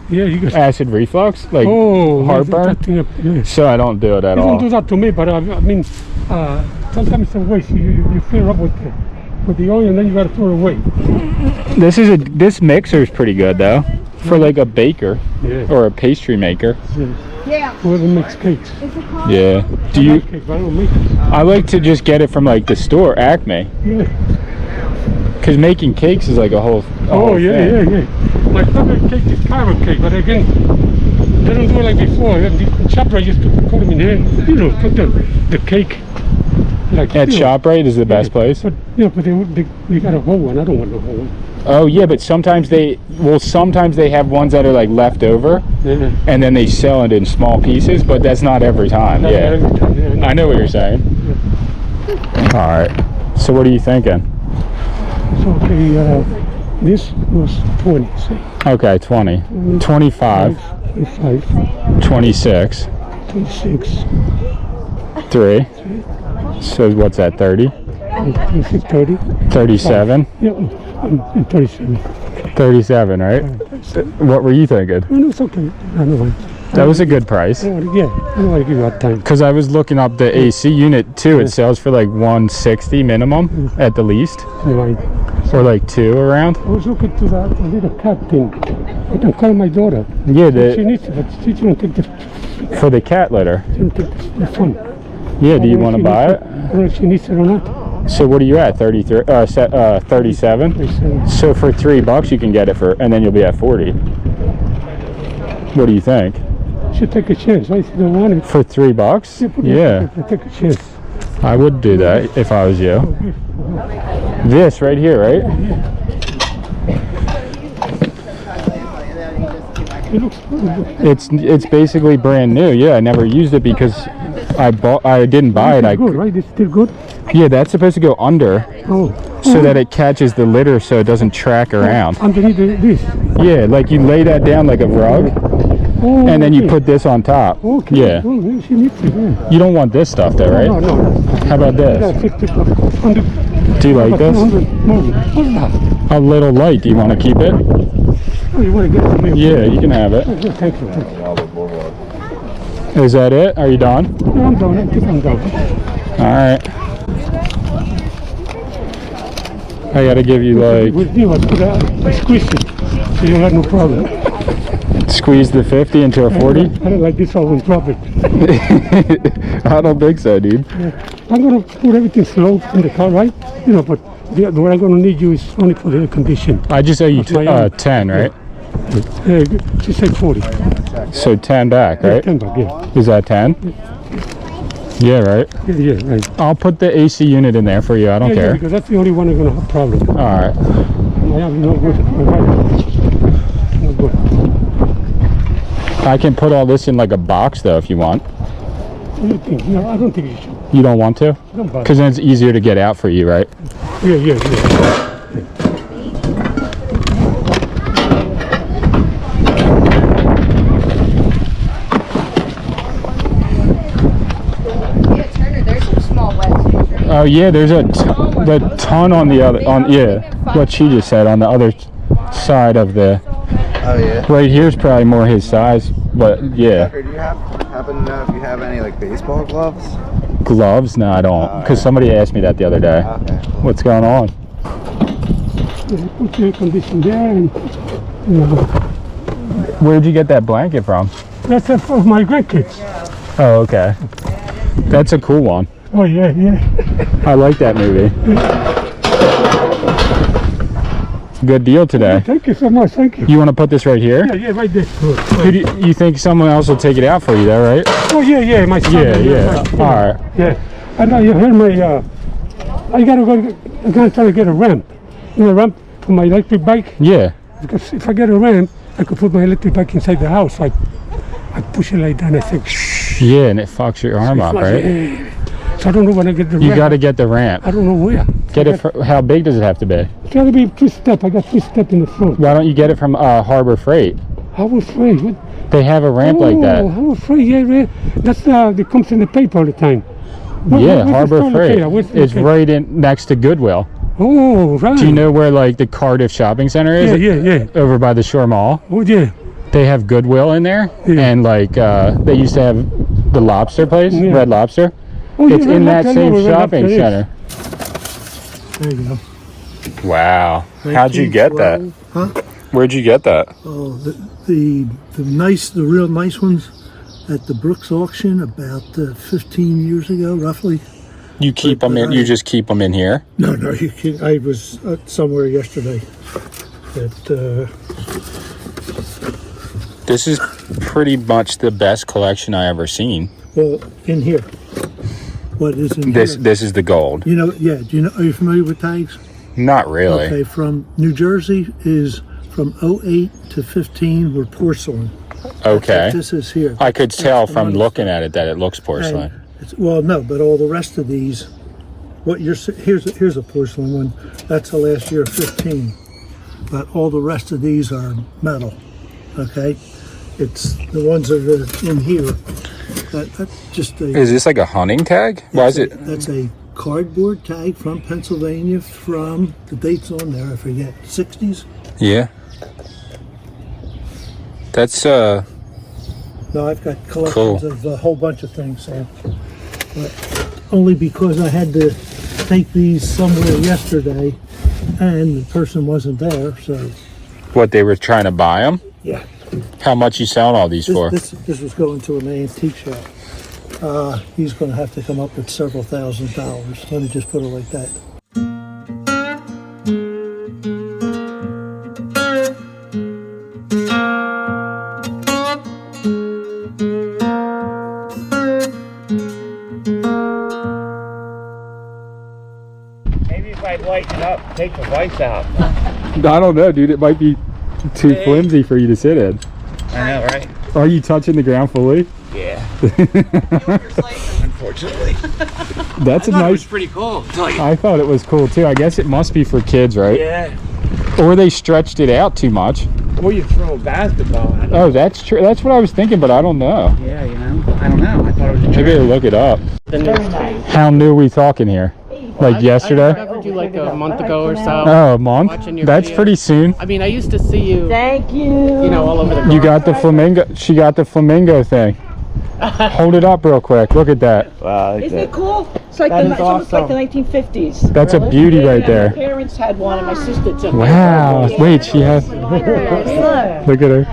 you got acid reflux, like heartburn. So I don't do it at all. You don't do that to me, but I mean, sometimes it's a waste. You fill up with the oil and then you got to throw it away. This mixer is pretty good though, for like a baker or a pastry maker. Yeah. Whoever makes cakes. Yeah. Do you? Cakes, but I don't make it. I like to just get it from like the store, Acme. Yeah. Because making cakes is like a whole. Yeah. My favorite cake is carrot cake, but again, they don't do it like before. The ShopRite used to put them in here, you know, put the cake. Like, at ShopRite is the best place. But they got a whole one. I don't want the whole one. Oh yeah, but sometimes they have ones that are like left over, and then they sell it in small pieces. But that's not every time. Yeah, I know what you're saying. All right. So what are you thinking? So okay, this was 20. See? Okay, 20, 25, 26, 3. So what's that? 30. 30. 37. Yeah, 37. 37, right? What were you thinking? No, it's okay. I know. That was a good price. Yeah, I don't want to give you that time. Because I was looking up the AC unit too. It sells for like 160 minimum at the least. Right. Or like 2 around. I was looking to that little cat thing. I can call my daughter. Yeah, she needs it, but she don't take the... For the cat litter. She don't take the fun. Yeah, do you want to buy it? I don't know if she needs it or not. So what are you at? 37? 37. So for $3 you can get it for, and then you'll be at 40. What do you think? Should take a chance, right? If you don't want it. For $3? Yeah. Take a chance. I would do that if I was you. This right here, right? It looks good. It's basically brand new. Yeah, I never used it because I didn't buy it. It's good, right? It's still good. Yeah, that's supposed to go under. So that it catches the litter so it doesn't track around. Underneath this. Yeah, like you lay that down like a rug. And then you put this on top. Okay. Yeah. Oh, she needs it, yeah. You don't want this stuff though, right? No. How about this? Do you like this? A little light. Do you want to keep it? Oh, you want to get it from me? Yeah, you can have it. Thank you. Is that it? Are you done? No, I'm done. I think I'm done. All right. I gotta give you like... With you, I squeeze it, so you'll have no problem. Squeeze the 50 into a 40? I don't like this all and drop it. I don't think so, dude. Yeah. I'm going to put everything slow in the car, right? You know, but what I'm going to need you is only for the air condition. I just owe you 10, right? Yeah, she said 40. So 10 back, right? 10 back, yeah. Is that 10? Yeah, right? Yeah, right. I'll put the AC unit in there for you. I don't care. Yeah, because that's the only one I'm going to have problem. All right. No good. No good. I can put all this in like a box though if you want. What do you think? No, I don't think you should. You don't want to? Don't bother. Because then it's easier to get out for you, right? Yeah. Oh yeah, there's the ton on the other what she just said on the other side of the. Oh yeah. Right here's probably more his size, but yeah. Tucker, do you happen to know if you have any like baseball gloves? Gloves? No, I don't. Because somebody asked me that the other day. Okay. What's going on? Put the air conditioner there and, you know. Where'd you get that blanket from? That's for my grandkids. Oh, okay. That's a cool one. Oh, yeah. I like that movie. Good deal today. Thank you so much. Thank you. You want to put this right here? Yeah, right there. Who do you think someone else will take it out for you, though, right? Oh, yeah, my son. Yeah. All right. Yeah. I know you heard my, I gotta try to get a ramp. You know, a ramp for my electric bike? Yeah. Because if I get a ramp, I could put my electric bike inside the house. I push it like that and I think, yeah, and it fucks your arm up, right? Yeah. So I don't know when I get the ramp. You got to get the ramp. I don't know where. Get it. How big does it have to be? It's got to be 3-step. I got 3-step in the front. Why don't you get it from Harbor Freight? Harbor Freight? What? They have a ramp like that. Harbor Freight, yeah. That's that comes in the paper all the time. Yeah, Harbor Freight. It's right in next to Goodwill. Oh, right. Do you know where like the Cardiff Shopping Center is? Yeah. Over by the Shore Mall. Oh, yeah. They have Goodwill in there, and like they used to have the lobster place, Red Lobster. Oh, it's in that same shopping center. There you go. Wow. How'd you get that? Huh? Where'd you get that? Oh, the real nice ones at the Brooks auction about 15 years ago, roughly. You keep them in. You just keep them in here. No, you can't. I was somewhere yesterday. This is pretty much the best collection I ever seen. Well, in here. What is in this? here? This is the gold. You know? Yeah. Do you know? Are you familiar with tags? Not really. Okay. From New Jersey is from 08 to 15 were porcelain. Okay. This is here. I could tell from looking at it that it looks porcelain. Well, no, but all the rest of these, here's a porcelain one. That's the last year, 15. But all the rest of these are metal. Okay, it's the ones that are in here. That's just a. Is this like a hunting tag? Why is it? That's a cardboard tag from Pennsylvania. From the dates on there, I forget, 60s. Yeah. That's No, I've got collections of a whole bunch of things, Sam. But only because I had to take these somewhere yesterday, and the person wasn't there. So. What, they were trying to buy them? Yeah. How much you selling all these for? This was going to an antique shop. He's going to have to come up with several $1,000s. Let me just put it like that. Maybe if I lighten up, take the lights out. I don't know, dude. It might be too flimsy for you to sit in. I know, right? Are you touching the ground fully? Yeah. Unfortunately. That's I a thought nice. It was pretty cool. I thought it was cool too. I guess it must be for kids, right? Yeah. Or they stretched it out too much. Or you throw a basketball at it. Oh, that's true. That's what I was thinking, but I don't know. Yeah, I don't know. I thought it was a Maybe I'll look it up. How new are we talking here? Like yesterday? I discovered you like a month ago or so. Oh, a month? Watching your That's videos. pretty soon. I mean, I used to see you. Thank you. You know, all over the. You got the flamingo. She got the flamingo thing. Hold it up real quick. Look at that. Wow. Isn't it cool? It's like That the is almost like the awesome. 1950s. That's a beauty right My there. parents had one, and my sister took it. Wow. Wait, she has. Look at her.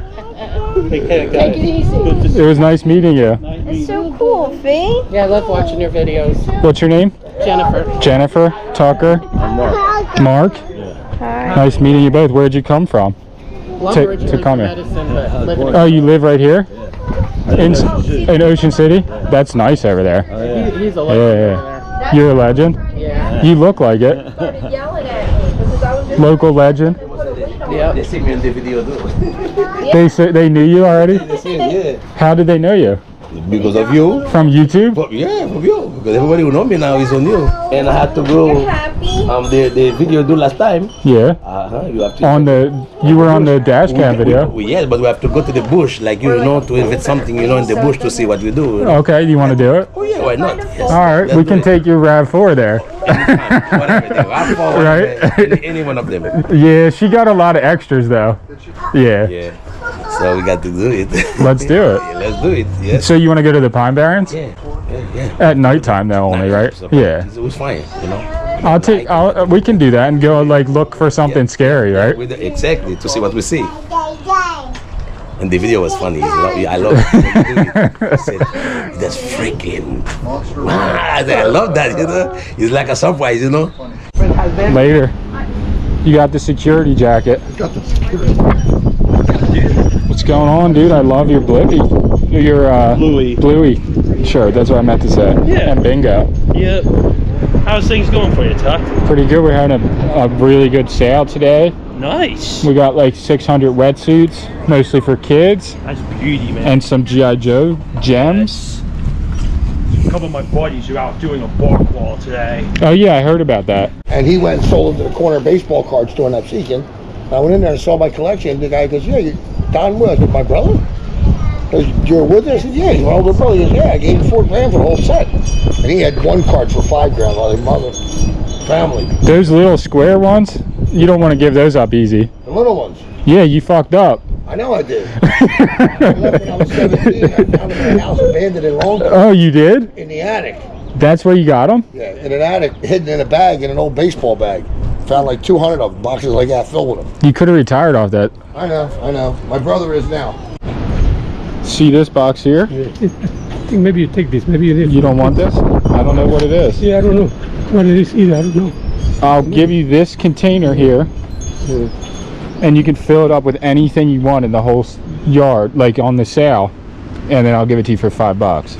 Take it easy. It was nice meeting you. It's so cool, Fee. Yeah, I love watching your videos. What's your name? Jennifer. Jennifer Tucker. Mark. Hi. Nice meeting you both. Where'd you come from? Well, To originally come from here. Medicine, but living in Oh, you live right here? In Ocean City? That's nice over there. He's a legend Yeah. over You're a legend? Yeah. You look like it. Local legend. Yeah. They see me in the video too. They knew you already? Yeah. How did they know you? Because of you. From YouTube? Yeah, from you. Because everybody who know me now is on you. And I had to go. The video do last time. Yeah. You have to. You were on the dash cam video. Yes, but we have to go to the bush, like to invent something, in the bush to see what we do. Okay, you want to do it? Oh yeah, why not? Yes. All right, we can take your RAV4 there. Whatever. I fall Right? any one of them. Yeah, she got a lot of extras though. Yeah. Yeah. So we got to do it. Let's do it. Yeah, let's do it. Yes. So you want to go to the Pine Barrens? Yeah. Yeah. At nighttime though only, right? So Yeah. It was fine, you know. We can do that and go like look for something scary, right? Exactly, to see what we see. And the video was funny. I love it. I said, that's freaking. I love that, you know. It's like a surprise, you know. Later. You got the security jacket. Got the security. What's going on, dude? I love your Bluey. Bluey shirt. That's what I meant to say. Yeah. And bingo. Yep. How's things going for you, Tuck? Pretty good. We're having a really good sale today. Nice. We got like 600 wetsuits, mostly for kids. That's beauty, man. And some G.I. Joe gems. A couple of my buddies are out doing a bark wall today. Oh yeah, I heard about that. And he went and sold into the corner baseball card store in Upseekin. I went in there and saw my collection. The guy goes, yeah, you Don Will. I said, my brother? He goes, you're with us? I said, yeah, he's my older brother. He goes, yeah, I gave him $4 grand for the whole set. And he had one card for $5 grand, like mother, family. Those little square ones, you don't want to give those up easy. The little ones. Yeah, you fucked up. I know I did. I left when I was 17. I found them in a house abandoned in Longview. Oh, you did? In the attic. That's where you got them? Yeah, in an attic, hidden in a bag, in an old baseball bag. Found like 200 of them, boxes like that filled with them. You could have retired off that. I know. My brother is now. See this box here? I think maybe you take this. Maybe you don't want this? I don't know what it is. Yeah, I don't know what it is either. I don't know. I'll give you this container here. Yeah. And you can fill it up with anything you want in the whole yard, like on the sale. And then I'll give it to you for $5.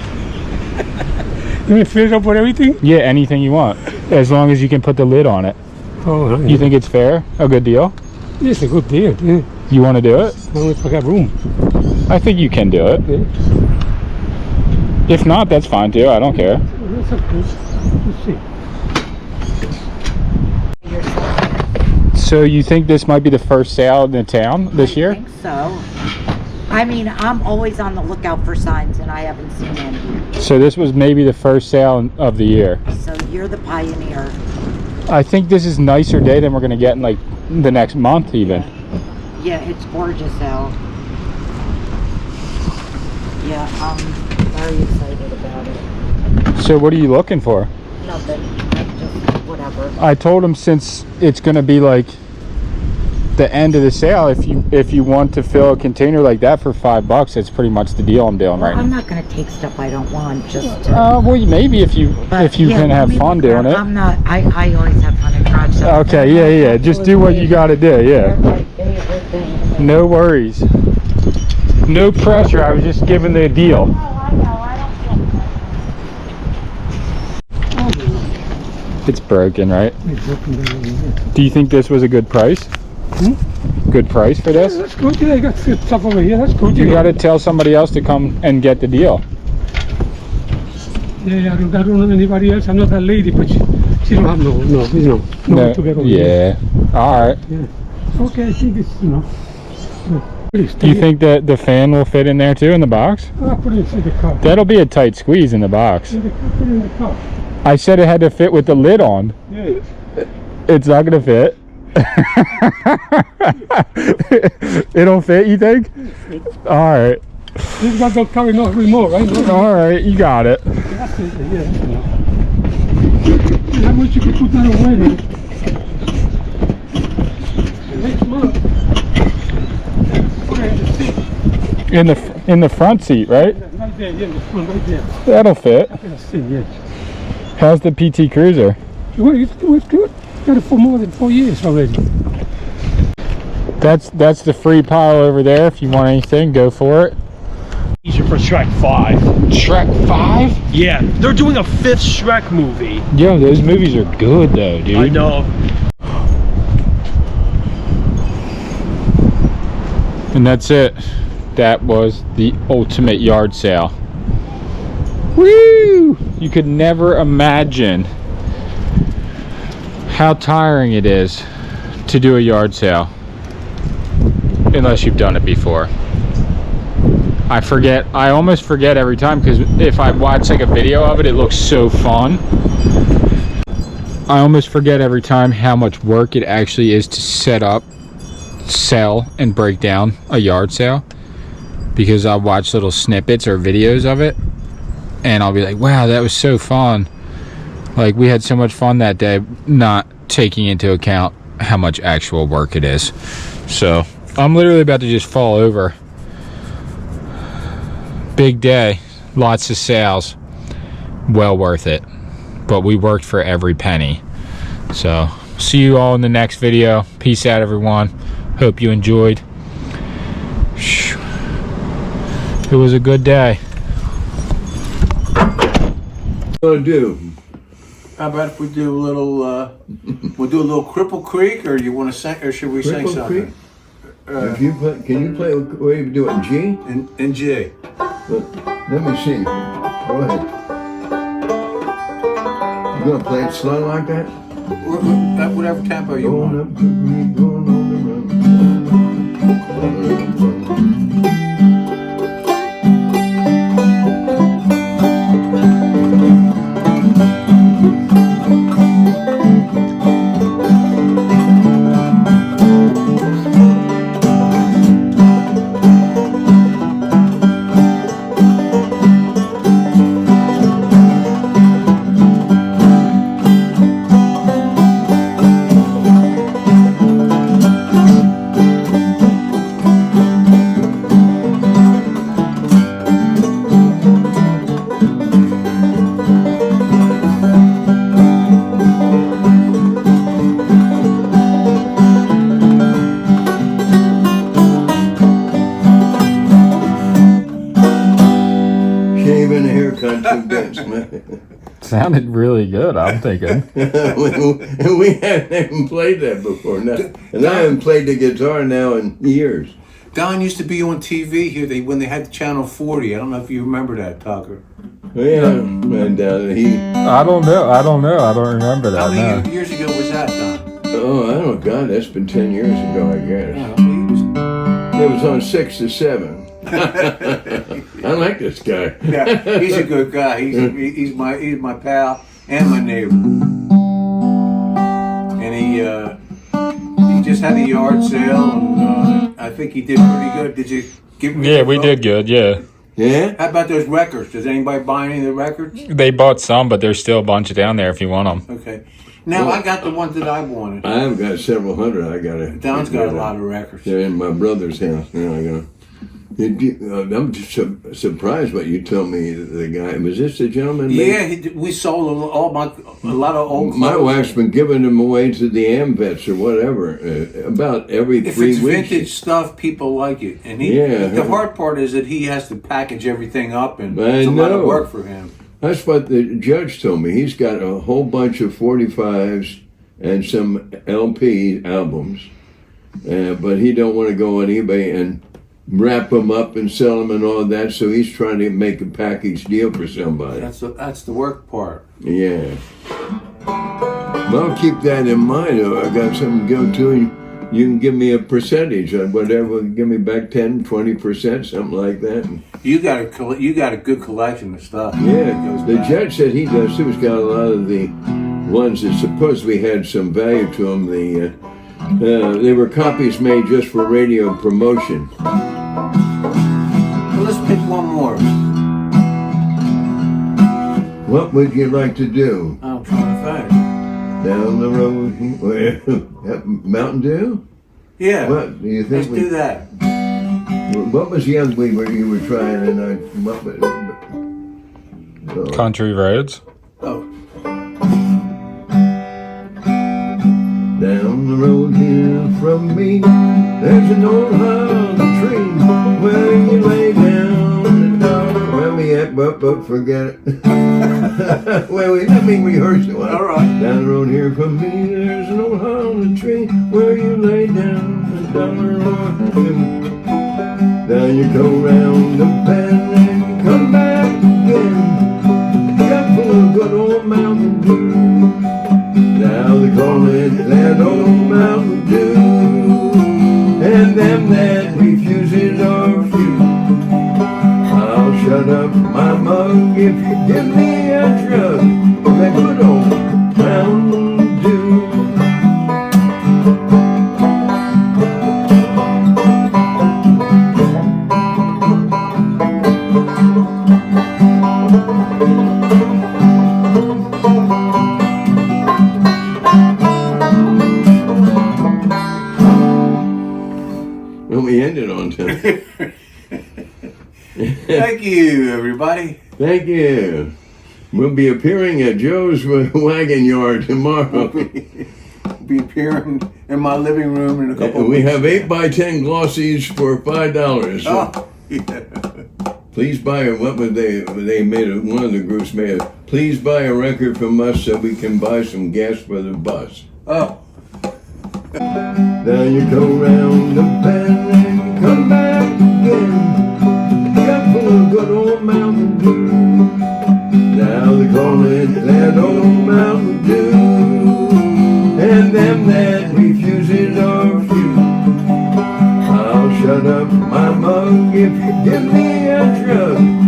You want to fill it up with everything? Yeah, anything you want. As long as you can put the lid on it. Oh, You think it's fair? A good deal? Yeah, it's a good deal. Yeah. You want to do it? I don't know if I got room. I think you can do it. Yeah. If not, that's fine too. I don't care. That's okay. Let's see. So you think this might be the first sale in the town this year? I think so. I mean, I'm always on the lookout for signs, and I haven't seen any. So this was maybe the first sale of the year. So you're the pioneer. I think this is a nicer day than we're going to get in like the next month even. Yeah, it's gorgeous out. Yeah, I'm very excited about it. So what are you looking for? Nothing. Just whatever. I told him since it's going to be like the end of the sale, if you want to fill a container like that for $5, it's pretty much the deal I'm doing right now. I'm not going to take stuff I don't want. Just well, maybe if you can have fun doing it. I'm not. I always have fun in garage. So Okay, yeah. Just do what you got to do. Yeah. No worries. No pressure. I was just giving the deal. It's broken, right? Do you think this was a good price? Good price for this? That's good. Yeah, I got stuff over here. That's good. You got to tell somebody else to come and get the deal. Yeah, I don't know anybody else. I'm not that lady, but she don't have no one to get over here. Yeah. All right. Yeah. Okay, I think it's, Do you think that the fan will fit in there too in the box? I'll put it inside the car. That'll be a tight squeeze in the box. Put it in the car. I said it had to fit with the lid on. Yeah. It's not gonna fit. It'll fit, you think? All right. This guy don't carry no remote, right? No. All right, you got it. That's it. Yeah. How much you can put that away, man? Next month. In the front seat, right? Right there, yeah, the front, right there. That'll fit. That's it, yeah. How's the PT Cruiser? Well, it's good. Got it for more than 4 years already. That's the free pile over there. If you want anything, go for it. These are for Shrek 5. Shrek 5? Yeah, they're doing a 5th Shrek movie. Yo, those movies are good though, dude. I know. And that's it. That was the ultimate yard sale. Woo! You could never imagine how tiring it is to do a yard sale unless you've done it before. I almost forget every time, because if I watch like a video of it, it looks so fun. I almost forget every time how much work it actually is to set up, sell, and break down a yard sale, because I'll watch little snippets or videos of it and I'll be like, wow, that was so fun. Like, we had so much fun that day, not taking into account how much actual work it is. So I'm literally about to just fall over. Big day, lots of sales, well worth it, but we worked for every penny. So see you all in the next video. Peace out, everyone. Hope you enjoyed. It was a good day. What do? How about if we do a little? We'll do a little Cripple Creek, or you want to sing, or should we sing Cripple something? Creek? If you play, can you play? What do you do it in G? In G. Let me see. Go ahead. You gonna play it slow like that? Whatever tempo you want. Up to me, going on the run. Shaving, haircut, two bits, man. Sounded really good, I'm thinking. we haven't even played that before. Now, and I haven't played the guitar now in years. Don used to be on TV here. When they had Channel 40. I don't know if you remember that, Tucker. Yeah, and he. I don't know. I don't remember that. How many years ago was that, Don? Oh, I don't know. God, that's been 10 years ago, I guess. It was on 6 to 7. I like this guy. Yeah, he's a good guy. He's my pal and my neighbor. And he just had a yard sale, and I think he did pretty good. Did you give me? Yeah, we did good. Yeah. Yeah. How about those records? Does anybody buy any of the records? They bought some, but there's still a bunch down there if you want them. Okay. Now I got the ones that I wanted. I've got several hundred. I got it. Don's got a lot of records. They're in my brother's house. Now I got. I'm just surprised what you told me. The guy, was this the gentleman? Yeah, we sold a lot of old clothes. My wife's been giving them away to the AmVets or whatever about every 3 If it's weeks. vintage stuff, people like it. And the hard part is that he has to package everything up, and it's a lot of work for him. That's what the judge told me. He's got a whole bunch of 45s and some LP albums, but he don't want to go on eBay and wrap them up and sell them and all that, so he's trying to make a package deal for somebody. That's the work part. Yeah. Well, I'll keep that in mind. I got something to go to, and you can give me a percentage on whatever. Give me back 10, 20%, something like that. You got a good collection of stuff. Yeah, the judge said he does too. He's got a lot of the ones that supposedly had some value to them. They were copies made just for radio promotion. Well, let's pick one more. What would you like to do? I'm trying to think. Down the road, Mountain Dew? Yeah. What do you think? Let's do that. What was the other one you were trying tonight? Country Roads. Oh. Down the road here from me, there's an old hollow tree where you lay down the dark. Where we at? But forget it. Well, let me rehearse it. All right. Down the road here from me, there's an old hollow tree where you lay down the dark. Now you go round the bend and you come back again. Got full of good old Mountain Dew. Now they call it that old Mountain Dew. And them that refuses are few. I'll shut up my mug if you give me a drug. That good old Mountain Dew. Well, we ended on time. Thank you, everybody. Thank you. We'll be appearing at Joe's Wagon Yard tomorrow. Be appearing in my living room in a couple. We have 8x10 glossies for $5. Oh, yeah. Please buy what would they made it, one of the groups made it. Please buy a record from us so we can buy some gas for the bus. Oh. Now you go round the bend and come back again. Got full of good old Mountain Dew. Now they call it that old Mountain Dew. And them that refuses are few. I'll shut up my mug if you give me a drug.